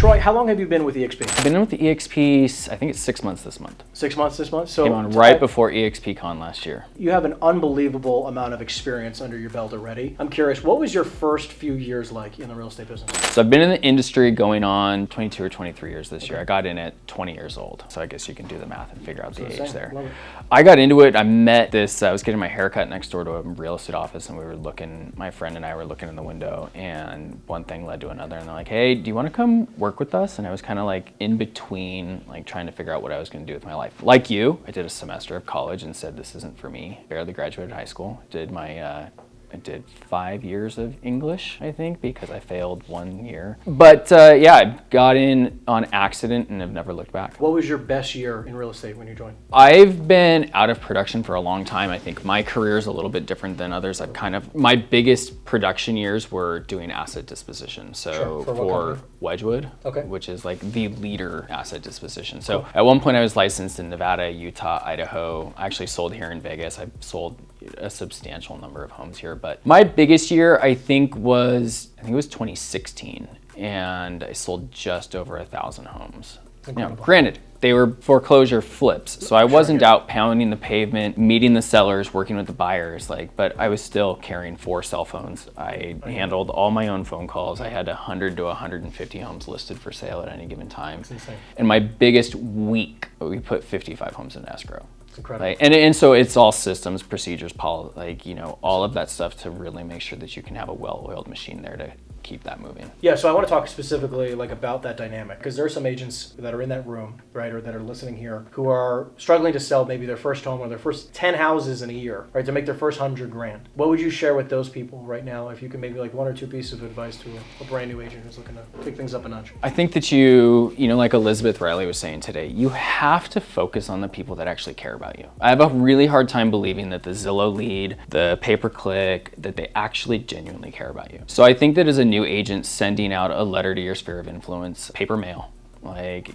Troy, how long have you been with EXP? I've been with the EXP, I think it's 6 months this month. 6 months this month? So came on right before EXPCon last year. You have an unbelievable amount of experience under your belt already. I'm curious, what was your first few years like in the real estate business? So I've been in the industry going on 22 or 23 years this year. I got in at 20 years old. So I guess you can do the math and figure out the age there. I got into it, I met this, I was getting my hair cut next door to a real estate office, and we were looking, my friend and I were looking in the window, and one thing led to another, and they're like, hey, do you want to come work with us? And I was kind of like in between, like trying to figure out what I was going to do with my life. Like you, I did a semester of college and said, this isn't for me. Barely graduated high school. I did 5 years of English, I think, because I failed 1 year. But yeah, I got in on accident and have never looked back. What was your best year in real estate when you joined? I've been out of production for a long time. I think my career is a little bit different than others. My biggest production years were doing asset disposition. So Sure. for Wedgwood, Okay. which is like the leader asset disposition. So at one point I was licensed in Nevada, Utah, Idaho. I actually sold here in Vegas. I sold a substantial number of homes here, but my biggest year I think it was 2016, and I sold just over 1,000 homes. Now, granted, they were foreclosure flips, so I wasn't out pounding the pavement, meeting the sellers, working with the buyers, but I was still carrying 4 cell phones. I handled all my own phone calls. I had 100 to 150 homes listed for sale at any given time. That's insane. And my biggest week, we put 55 homes in escrow. It's incredible. And so it's all systems, procedures, all of that stuff to really make sure that you can have a well-oiled machine there to keep that moving. Yeah, so I want to talk specifically about that dynamic, because there are some agents that are in that room, right, or that are listening here, who are struggling to sell maybe their first home or their first 10 houses in a year, right, to make their first 100 grand. What would you share with those people right now, if you can maybe 1 or 2 pieces of advice to a brand new agent who's looking to pick things up a notch? I think that you like Elizabeth Riley was saying today, you have to focus on the people that actually care about you. I have a really hard time believing that the Zillow lead, the pay-per-click, that they actually genuinely care about you. So I think that as a new agent, sending out a letter to your sphere of influence, paper mail,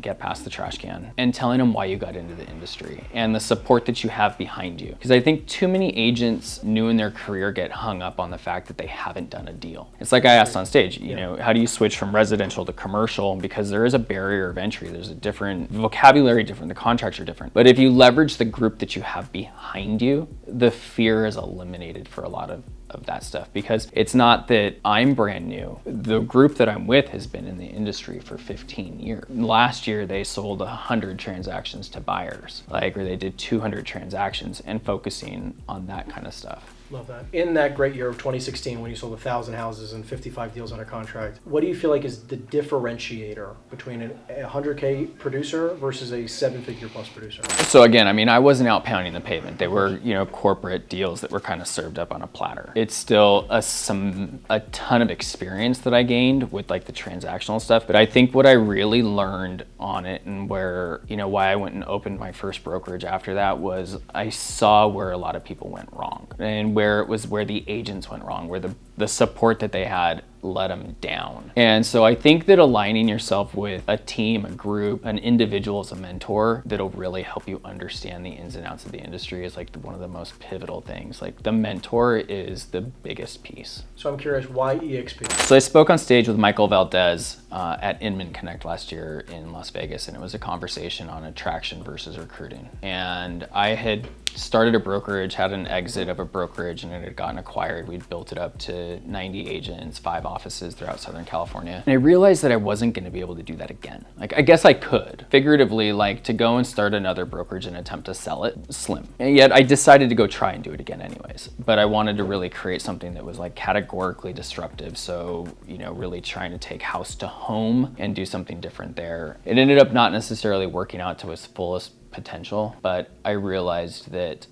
get past the trash can, and telling them why you got into the industry and the support that you have behind you. Because I think too many agents new in their career get hung up on the fact that they haven't done a deal. It's like I asked on stage, you know, how do you switch from residential to commercial? Because there is a barrier of entry. There's a different vocabulary, the contracts are different. But if you leverage the group that you have behind you, the fear is eliminated for a lot of that stuff, because it's not that I'm brand new. The group that I'm with has been in the industry for 15 years. Last year, they sold 100 transactions to buyers, or they did 200 transactions, and focusing on that kind of stuff. Love that. In that great year of 2016, when you sold 1,000 houses and 55 deals under contract, what do you feel like is the differentiator between a 100K producer versus a 7-figure plus producer? So again, I wasn't out pounding the pavement. They were, corporate deals that were kind of served up on a platter. It's still a ton of experience that I gained with the transactional stuff. But I think what I really learned on it, and where, why I went and opened my first brokerage after that, was I saw where a lot of people went wrong, and where the agents went wrong, where the support that they had let them down. And so I think that aligning yourself with a team, a group, an individual as a mentor that'll really help you understand the ins and outs of the industry is one of the most pivotal things. The mentor is the biggest piece. So I'm curious, why EXP? So I spoke on stage with Michael Valdez at Inman Connect last year in Las Vegas, and it was a conversation on attraction versus recruiting. And I had started a brokerage, had an exit of a brokerage, and it had gotten acquired. We'd built it up to 90 agents, 5 offices throughout Southern California. And I realized that I wasn't going to be able to do that again. I guess I could. Figuratively, to go and start another brokerage and attempt to sell it, slim. And yet I decided to go try and do it again anyways. But I wanted to really create something that was categorically disruptive. So, really trying to take house to home and do something different there. It ended up not necessarily working out to its fullest potential, but I realized that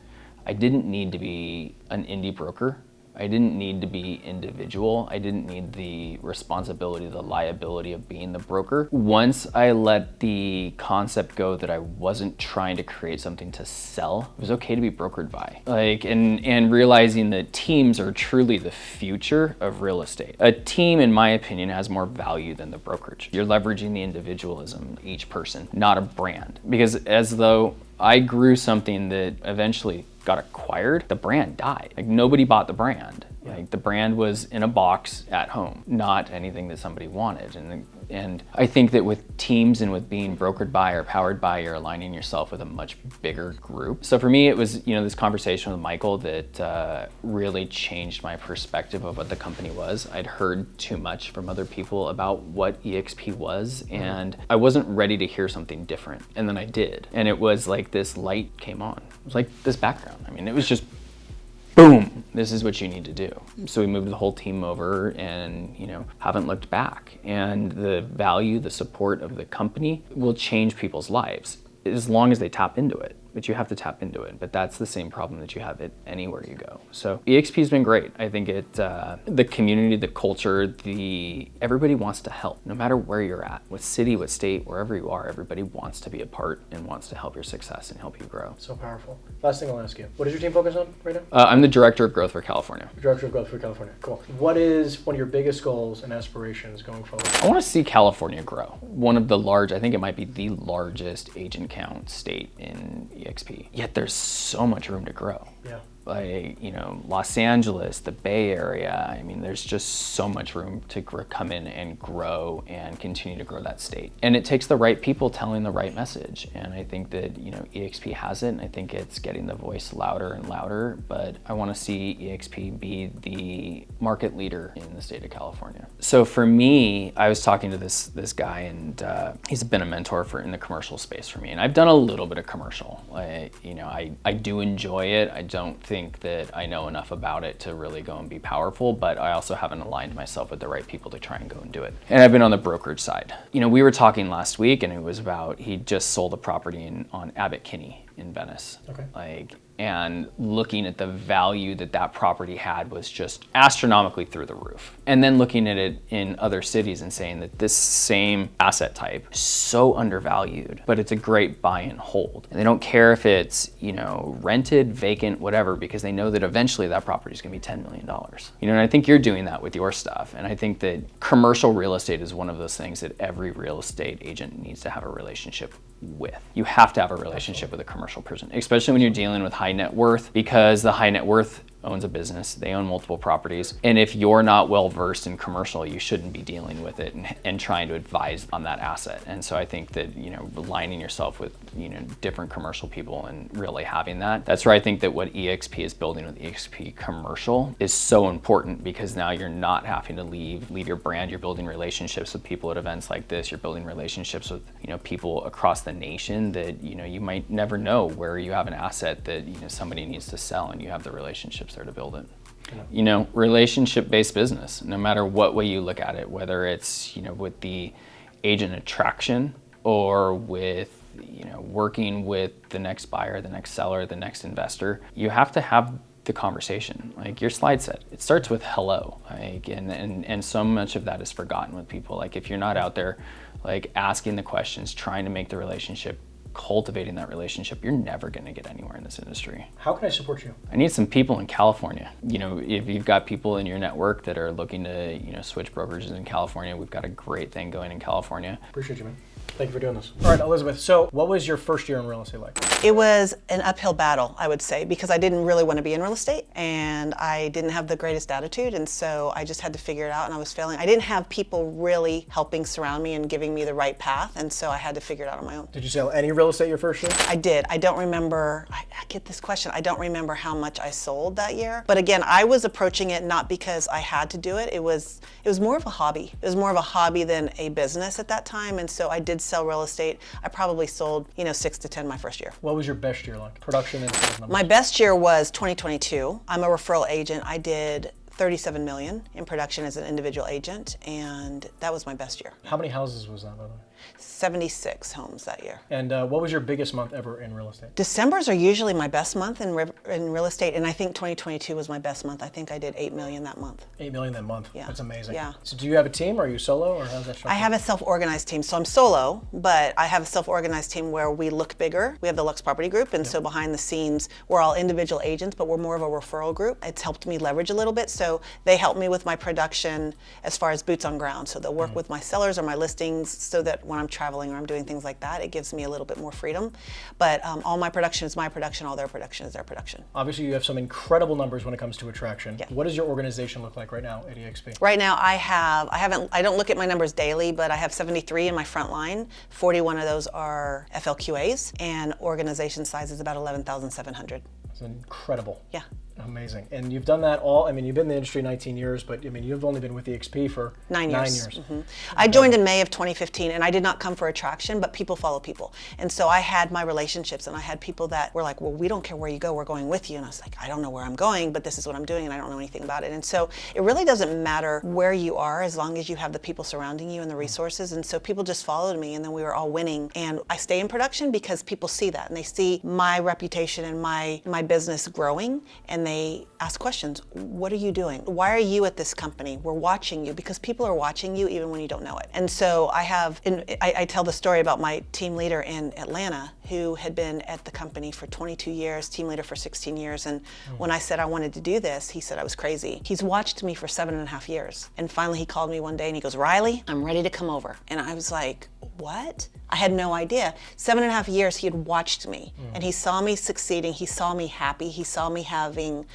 I didn't need to be an indie broker. I didn't need to be individual. I didn't need the responsibility, the liability of being the broker. Once I let the concept go that I wasn't trying to create something to sell, it was okay to be brokered by. And realizing that teams are truly the future of real estate. A team, in my opinion, has more value than the brokerage. You're leveraging the individualism of each person, not a brand. Because as though I grew something that eventually got acquired, the brand died. Nobody bought the brand. The brand was in a box at home, not anything that somebody wanted. And And I think that with teams and with being brokered by or powered by, you're aligning yourself with a much bigger group. So for me, it was, this conversation with Michael that really changed my perspective of what the company was. I'd heard too much from other people about what EXP was, and I wasn't ready to hear something different. And then I did. And it was like this light came on. It was like this background. I mean, it was just boom, this is what you need to do. So we moved the whole team over and, haven't looked back. And the value, the support of the company will change people's lives as long as they tap into it. But you have to tap into it. But that's the same problem that you have at anywhere you go. So EXP has been great. I think the community, the culture, everybody wants to help, no matter where you're at, what city, what state, wherever you are, everybody wants to be a part and wants to help your success and help you grow. So powerful. Last thing I'll ask you, what does your team focus on right now? I'm the Director of Growth for California. Director of Growth for California, cool. What is one of your biggest goals and aspirations going forward? I want to see California grow. One of the I think it might be the largest agent count state in EXP. Yet there's so much room to grow. Yeah. Like, Los Angeles, the Bay Area, I mean, there's just so much room to come in and grow and continue to grow that state. And it takes the right people telling the right message. And I think that, EXP has it, and I think it's getting the voice louder and louder, but I want to see EXP be the market leader in the state of California. So for me, I was talking to this guy, and he's been a mentor in the commercial space for me. And I've done a little bit of commercial. I do enjoy it. I don't think that I know enough about it to really go and be powerful, but I also haven't aligned myself with the right people to try and go and do it. And I've been on the brokerage side. We were talking last week, and it was about, he just sold a property on Abbot Kinney in Venice. Okay. And looking at the value that property had was just astronomically through the roof. And then looking at it in other cities and saying that this same asset type is so undervalued, but it's a great buy and hold. And they don't care if it's, rented, vacant, whatever, because they know that eventually that property is gonna be $10 million. And I think you're doing that with your stuff. And I think that commercial real estate is one of those things that every real estate agent needs to have a relationship with. You have to have a relationship with a commercial person, especially when you're dealing with high net worth, because the high net worth owns a business, they own multiple properties. And if you're not well versed in commercial, you shouldn't be dealing with it and trying to advise on that asset. And so I think that, aligning yourself with, different commercial people and really having that's where I think that what EXP is building with EXP Commercial is so important, because now you're not having to leave your brand. You're building relationships with people at events like this. You're building relationships with, people across the nation that, you might never know where you have an asset that, somebody needs to sell, and you have the relationships there to build it. Relationship-based business, no matter what way you look at it, whether it's, with the agent attraction or with, working with the next buyer, the next seller, the next investor, you have to have the conversation. Like your slide said, it starts with hello. And so much of that is forgotten with people. Like if you're not out there, asking the questions, trying to make the relationship, cultivating that relationship, you're never going to get anywhere in this industry. How can I support you? I need some people in California. If you've got people in your network that are looking to, switch brokerages in California, we've got a great thing going in California. Appreciate you, man. Thank you for doing this. All right, Elizabeth, so what was your first year in real estate like? It was an uphill battle, I would say, because I didn't really want to be in real estate, and I didn't have the greatest attitude, and so I just had to figure it out, and I was failing. I didn't have people really helping surround me and giving me the right path, and so I had to figure it out on my own. Did you sell any real estate your first year? I did. I don't remember, I get this question, I don't remember how much I sold that year. But again, I was approaching it not because I had to do it. It was more of a hobby. It was more of a hobby than a business at that time, and so I did sell real estate. I probably sold, 6 to 10 my first year. What was your best year like? Production and sales numbers. My best year was 2022. I'm a referral agent. I did 37 million in production as an individual agent, and that was my best year. How many houses was that, by the way? 76 homes that year. And what was your biggest month ever in real estate? Decembers are usually my best month in real estate, and I think 2022 was my best month. I think I did 8 million that month. 8 million that month? Yeah. That's amazing. Yeah. So do you have a team, or are you solo, or how's that structured? I have a self-organized team, so I'm solo, but I have a self-organized team where we look bigger. We have the Lux Property Group, and so behind the scenes, we're all individual agents, but we're more of a referral group. It's helped me leverage a little bit, so so they help me with my production as far as boots on ground. So they'll work with my sellers or my listings so that when I'm traveling or I'm doing things like that, it gives me a little bit more freedom. But all my production is my production, all their production is their production. Obviously, you have some incredible numbers when it comes to attraction. Yeah. What does your organization look like right now at EXP? Right now I don't look at my numbers daily, but I have 73 in my front line. 41 of those are FLQAs, and organization size is about 11,700. It's incredible. Yeah. Amazing. And you've done that all, I mean, you've been in the industry 19 years, but I mean, you've only been with EXP for 9 years. Mm-hmm. I joined in May of 2015, and I did not come for attraction, but people follow people. And so I had my relationships, and I had people that were like, well, we don't care where you go, we're going with you. And I was like, I don't know where I'm going, but this is what I'm doing, and I don't know anything about it. And so it really doesn't matter where you are as long as you have the people surrounding you and the resources. And so people just followed me, and then we were all winning. And I stay in production because people see that, and they see my reputation and my business growing, and they ask questions. What are you doing? Why are you at this company? We're watching you, because people are watching you even when you don't know it. And so I tell the story about my team leader in Atlanta who had been at the company for 22 years, team leader for 16 years. And when I said I wanted to do this, he said I was crazy. He's watched me for 7.5 years. And finally he called me one day and he goes, Riley, I'm ready to come over. And I was like, what? I had no idea. 7.5 years he had watched me, and he saw me succeeding, he saw me happy, he saw me having,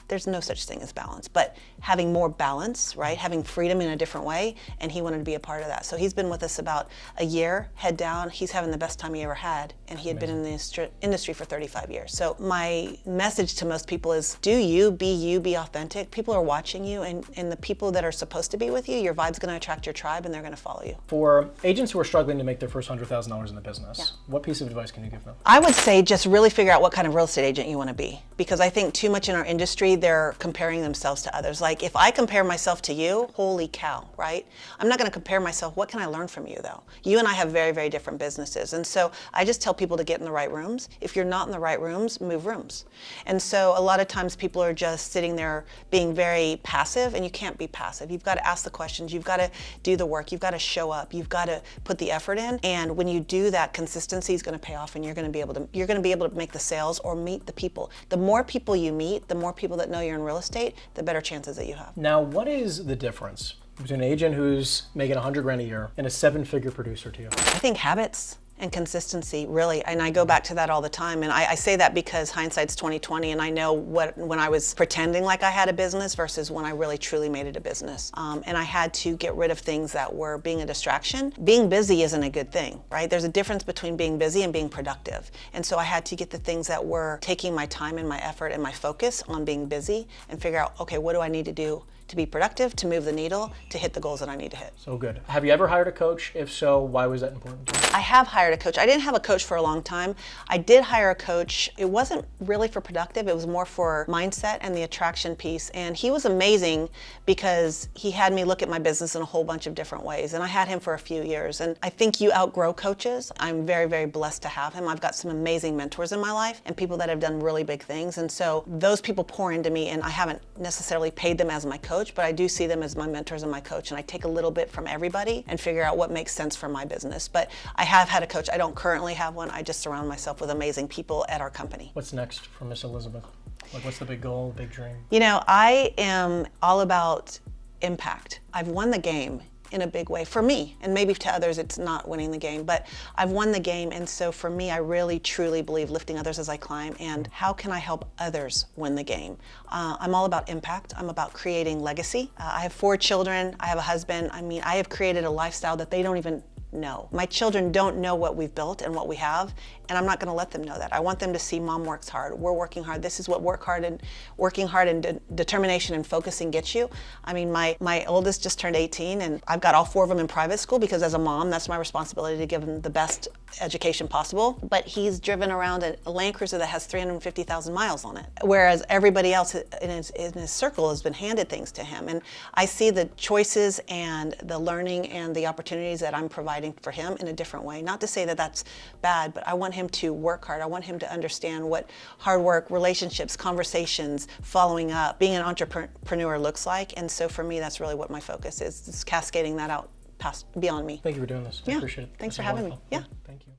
there's no such thing as balance, but having more balance, right? Having freedom in a different way, and he wanted to be a part of that. So he's been with us about a year, head down. He's having the best time he ever had, and he had been in the industry for 35 years. So my message to most people is, do you, be authentic. People are watching you, and the people that are supposed to be with you, your vibe's gonna attract your tribe, and they're gonna follow you. For agents who are struggling to make their first $100,000 in the business, what piece of advice can you give them? I would say just really figure out what kind of real estate agent you want to be, because I think too much in our industry they're comparing themselves to others. Like if I compare myself to you, holy cow, right? I'm not going to compare myself. What can I learn from you though? You and I have very, very different businesses. And so I just tell people to get in the right rooms. If you're not in the right rooms, move rooms. And so a lot of times people are just sitting there being very passive, and you can't be passive. You've got to ask the questions. You've got to do the work. You've got to show up. You've got to put the effort in. And when you do that, consistency is going to pay off, and you're going to be able to make the sales or meet the people. The more people you meet, the more people that know you're in real estate, the better chances that you have. Now, what is the difference between an agent who's making 100 grand a year and a 7-figure producer to you? I think habits and consistency, really, and I go back to that all the time. And I say that because hindsight's 20/20, and I know when I was pretending like I had a business versus when I really truly made it a business. And I had to get rid of things that were being a distraction. Being busy isn't a good thing, right? There's a difference between being busy and being productive. And so I had to get the things that were taking my time and my effort and my focus on being busy and figure out, okay, what do I need to do to be productive, to move the needle, to hit the goals that I need to hit. So good. Have you ever hired a coach? If so, why was that important to you? I have hired a coach. I didn't have a coach for a long time. I did hire a coach. It wasn't really for productive. It was more for mindset and the attraction piece. And he was amazing because he had me look at my business in a whole bunch of different ways. And I had him for a few years. And I think you outgrow coaches. I'm very, very blessed to have him. I've got some amazing mentors in my life and people that have done really big things. And so those people pour into me, and I haven't necessarily paid them as my coach, but I do see them as my mentors and my coach, and I take a little bit from everybody and figure out what makes sense for my business. But I have had a coach. I don't currently have one. I just surround myself with amazing people at our company. What's next for Miss Elizabeth? Like, what's the big goal, big dream? You know, I am all about impact. I've won the game in a big way for me, and maybe to others it's not winning the game, but I've won the game. And so for me, I really truly believe lifting others as I climb, and how can I help others win the game? I'm all about impact. I'm about creating legacy. I have 4 children. I have a husband. I mean, I have created a lifestyle that they don't even know. My children don't know what we've built and what we have, and I'm not going to let them know that. I want them to see mom works hard. We're working hard. This is what working hard and determination and focusing gets you. I mean, my oldest just turned 18, and I've got all 4 of them in private school because as a mom, that's my responsibility to give them the best education possible. But he's driven around a Land Cruiser that has 350,000 miles on it, whereas everybody else in his circle has been handed things to him. And I see the choices and the learning and the opportunities that I'm providing for him in a different way. Not to say that that's bad, but I want him to work hard. I want him to understand what hard work, relationships, conversations, following up, being an entrepreneur looks like. And so for me, that's really what my focus is cascading that out beyond me. Thank you for doing this. I appreciate it. Thanks for having me. Yeah. Thank you.